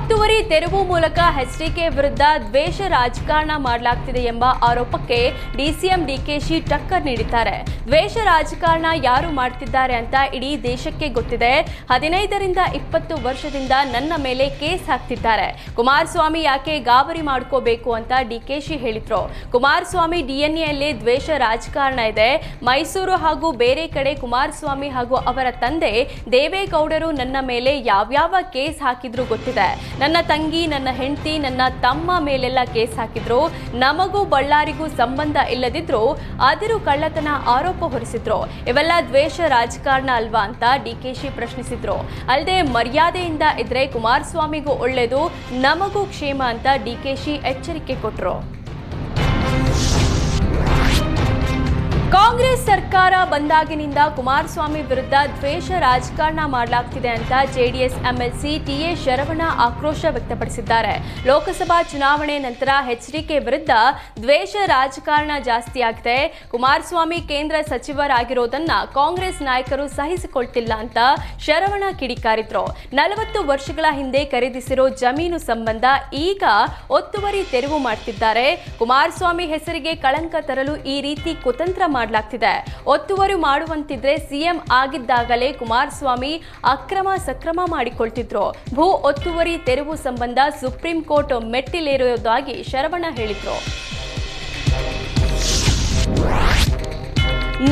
ಒತ್ತುವರಿ ತೆರವು ಮೂಲಕ ಎಚ್ಡಿಕೆ ವಿರುದ್ಧ ದ್ವೇಷ ರಾಜಕಾರಣ ಮಾಡಲಾಗ್ತಿದೆ ಎಂಬ ಆರೋಪಕ್ಕೆ ಡಿಸಿಎಂ ಡಿಕೆಶಿ ಟಕ್ಕರ್ ನೀಡಿದ್ದಾರೆ. ದ್ವೇಷ ರಾಜಕಾರಣ ಯಾರು ಮಾಡ್ತಿದ್ದಾರೆ ಅಂತ ಇಡೀ ದೇಶಕ್ಕೆ ಗೊತ್ತಿದೆ. 15ರಿಂದ 20 ವರ್ಷದಿಂದ ನನ್ನ ಮೇಲೆ ಕೇಸ್ ಹಾಕ್ತಿದ್ದಾರೆ. ಕುಮಾರಸ್ವಾಮಿ ಯಾಕೆ ಗಾಬರಿ ಮಾಡ್ಕೋಬೇಕು ಅಂತ ಡಿಕೆಶಿ ಹೇಳಿದ್ರು. ಕುಮಾರಸ್ವಾಮಿ ಡಿಎನ್ಎಯಲ್ಲಿ ದ್ವೇಷ ರಾಜಕಾರಣ ಇದೆ. ಮೈಸೂರು ಹಾಗೂ ಬೇರೆ ಕಡೆ ಕುಮಾರಸ್ವಾಮಿ ಹಾಗೂ ಅವರ ತಂದೆ ದೇವೇಗೌಡರು ನನ್ನ ಮೇಲೆ ಯಾವ್ಯಾವ ಕೇಸ್ ಹಾಕಿದ್ರು ಗೊತ್ತಿದೆ. ನನ್ನ ತಂಗಿ, ನನ್ನ ಹೆಂಡತಿ, ನನ್ನ ತಮ್ಮ ಮೇಲೆಲ್ಲ ಕೇಸ್ ಹಾಕಿದ್ರು. ನಮಗೂ ಬಳ್ಳಾರಿಗೂ ಸಂಬಂಧ ಇಲ್ಲದಿದ್ರು ಅದಿರು ಕಳ್ಳತನ ಆರೋಪ ಹೊರಿಸಿದ್ರು. ಇವೆಲ್ಲ ದ್ವೇಷ ರಾಜಕಾರಣ ಅಲ್ವಾ ಅಂತ ಡಿಕೆಶಿ ಪ್ರಶ್ನಿಸಿದ್ರು. ಅಲ್ಲದೆ ಮರ್ಯಾದೆಯಿಂದ ಇದ್ರೆ ಕುಮಾರಸ್ವಾಮಿಗೂ ಒಳ್ಳೆಯದು, ನಮಗೂ ಕ್ಷೇಮ ಅಂತ ಡಿಕೆಶಿ ಎಚ್ಚರಿಕೆ ಕೊಟ್ಟರು. ಕಾಂಗ್ರೆಸ್ ಸರ್ಕಾರ ಬಂದಾಗಿನಿಂದ ಕುಮಾರಸ್ವಾಮಿ ವಿರುದ್ಧ ದ್ವೇಷ ರಾಜಕಾರಣ ಮಾಡಲಾಗ್ತಿದೆ ಅಂತ ಜೆಡಿಎಸ್ ಎಂಎಲ್ಸಿ ಟಿಎ ಶರವಣ ಆಕ್ರೋಶ ವ್ಯಕ್ತಪಡಿಸಿದ್ದಾರೆ. ಲೋಕಸಭಾ ಚುನಾವಣೆ ನಂತರ ಎಚ್ಡಿಕೆ ವಿರುದ್ಧ ದ್ವೇಷ ರಾಜಕಾರಣ ಜಾಸ್ತಿಯಾಗಿದೆ. ಕುಮಾರಸ್ವಾಮಿ ಕೇಂದ್ರ ಸಚಿವರಾಗಿರೋದನ್ನ ಕಾಂಗ್ರೆಸ್ ನಾಯಕರು ಸಹಿಸಿಕೊಳ್ತಿಲ್ಲ ಅಂತ ಶರವಣ ಕಿಡಿಕಾರಿದ್ರು. 40 ವರ್ಷಗಳ ಹಿಂದೆ ಖರೀದಿಸಿರೋ ಜಮೀನು ಸಂಬಂಧ ಈಗ ಒತ್ತುವರಿ ತೆರವು ಮಾಡ್ತಿದ್ದಾರೆ. ಕುಮಾರಸ್ವಾಮಿ ಹೆಸರಿಗೆ ಕಳಂಕ ತರಲು ಈ ರೀತಿ ಕುತಂತ್ರ ಮಾಡಲಾಗ್ತಿದೆ. ಒತ್ತುವರಿ ಮಾಡುವಂತಿದ್ರೆ ಸಿಎಂ ಆಗಿದ್ದಾಗಲೇ ಕುಮಾರಸ್ವಾಮಿ ಅಕ್ರಮ ಸಕ್ರಮ ಮಾಡಿಕೊಳ್ತಿದ್ರು. ಭೂ ಒತ್ತುವರಿ ತೆರವು ಸಂಬಂಧ ಸುಪ್ರೀಂ ಕೋರ್ಟ್ ಮೆಟ್ಟಿಲೇರುವುದಾಗಿ ಶರವಣ ಹೇಳಿದ್ರು.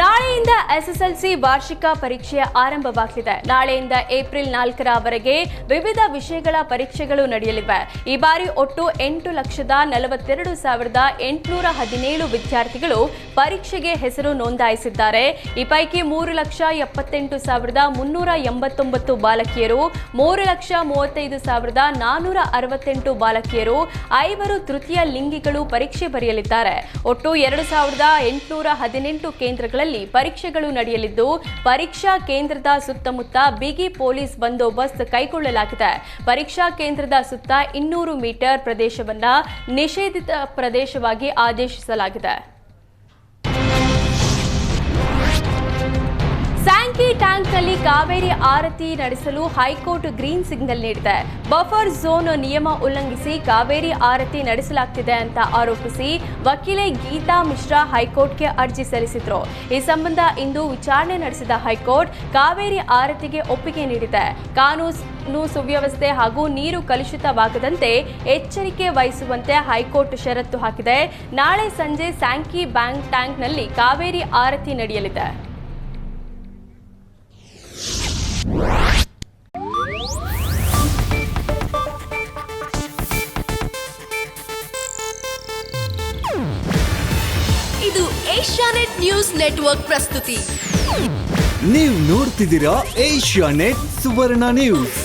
ನಾಳೆಯಿಂದ ಎಸ್ಎಸ್ಎಲ್ಸಿ ವಾರ್ಷಿಕ ಪರೀಕ್ಷೆ ಆರಂಭವಾಗಲಿದೆ. ನಾಳೆಯಿಂದ ಏಪ್ರಿಲ್ 4ರವರೆಗೆ ವಿವಿಧ ವಿಷಯಗಳ ಪರೀಕ್ಷೆಗಳು ನಡೆಯಲಿವೆ. ಈ ಬಾರಿ ಒಟ್ಟು 8,42,817 ವಿದ್ಯಾರ್ಥಿಗಳು ಪರೀಕ್ಷೆಗೆ ಹೆಸರು ನೋಂದಾಯಿಸಿದ್ದಾರೆ. ಈ ಪೈಕಿ 3,78,389 ಬಾಲಕಿಯರು, 3,35,468 ಬಾಲಕಿಯರು, 5 ತೃತೀಯ ಲಿಂಗಿಗಳು ಪರೀಕ್ಷೆ ಬರೆಯಲಿದ್ದಾರೆ. ಒಟ್ಟು 2,818 ಕೇಂದ್ರಗಳಲ್ಲಿ ಪರೀಕ್ಷೆಗಳು ನಡೆಯಲಿದ್ದು, ಪರೀಕ್ಷಾ ಕೇಂದ್ರದ ಸುತ್ತಮುತ್ತ ಬಿಗಿ ಪೊಲೀಸ್ ಬಂದೋಬಸ್ತ್ ಕೈಗೊಳ್ಳಲಾಗಿದೆ. ಪರೀಕ್ಷಾ ಕೇಂದ್ರದ ಸುತ್ತ 200 ಮೀಟರ್ ಪ್ರದೇಶವನ್ನ ನಿಷೇಧಿತ ಪ್ರದೇಶವಾಗಿ ಆದೇಶಿಸಲಾಗಿದೆ. ಸ್ಯಾಂಕಿ ಟ್ಯಾಂಕ್ನಲ್ಲಿ ಕಾವೇರಿ ಆರತಿ ನಡೆಸಲು ಹೈಕೋರ್ಟ್ ಗ್ರೀನ್ ಸಿಗ್ನಲ್ ನೀಡಿದೆ. ಬಫರ್ ಝೋನ್ ನಿಯಮ ಉಲ್ಲಂಘಿಸಿ ಕಾವೇರಿ ಆರತಿ ನಡೆಸಲಾಗ್ತಿದೆ ಅಂತ ಆರೋಪಿಸಿ ವಕೀಲೆ ಗೀತಾ ಮಿಶ್ರಾ ಹೈಕೋರ್ಟ್ಗೆ ಅರ್ಜಿ ಸಲ್ಲಿಸಿದ್ರು. ಈ ಸಂಬಂಧ ಇಂದು ವಿಚಾರಣೆ ನಡೆಸಿದ ಹೈಕೋರ್ಟ್ ಕಾವೇರಿ ಆರತಿಗೆ ಒಪ್ಪಿಗೆ ನೀಡಿದೆ. ಕಾನೂನು ಸುವ್ಯವಸ್ಥೆ ಹಾಗೂ ನೀರು ಕಲುಷಿತವಾಗದಂತೆ ಎಚ್ಚರಿಕೆ ವಹಿಸುವಂತೆ ಹೈಕೋರ್ಟ್ ಷರತ್ತು ಹಾಕಿದೆ. ನಾಳೆ ಸಂಜೆ ಸ್ಯಾಂಕಿ ಬ್ಯಾಂಕ್ ಟ್ಯಾಂಕ್ನಲ್ಲಿ ಕಾವೇರಿ ಆರತಿ ನಡೆಯಲಿದೆ. ಇದು ಏಷ್ಯಾನೆಟ್ ನ್ಯೂಸ್ ನೆಟ್ವರ್ಕ್ ಪ್ರಸ್ತುತಿ. ನೀವು ನೋಡ್ತಿದ್ದೀರಾ ಏಷ್ಯಾನೆಟ್ ಸುವರ್ಣ ನ್ಯೂಸ್.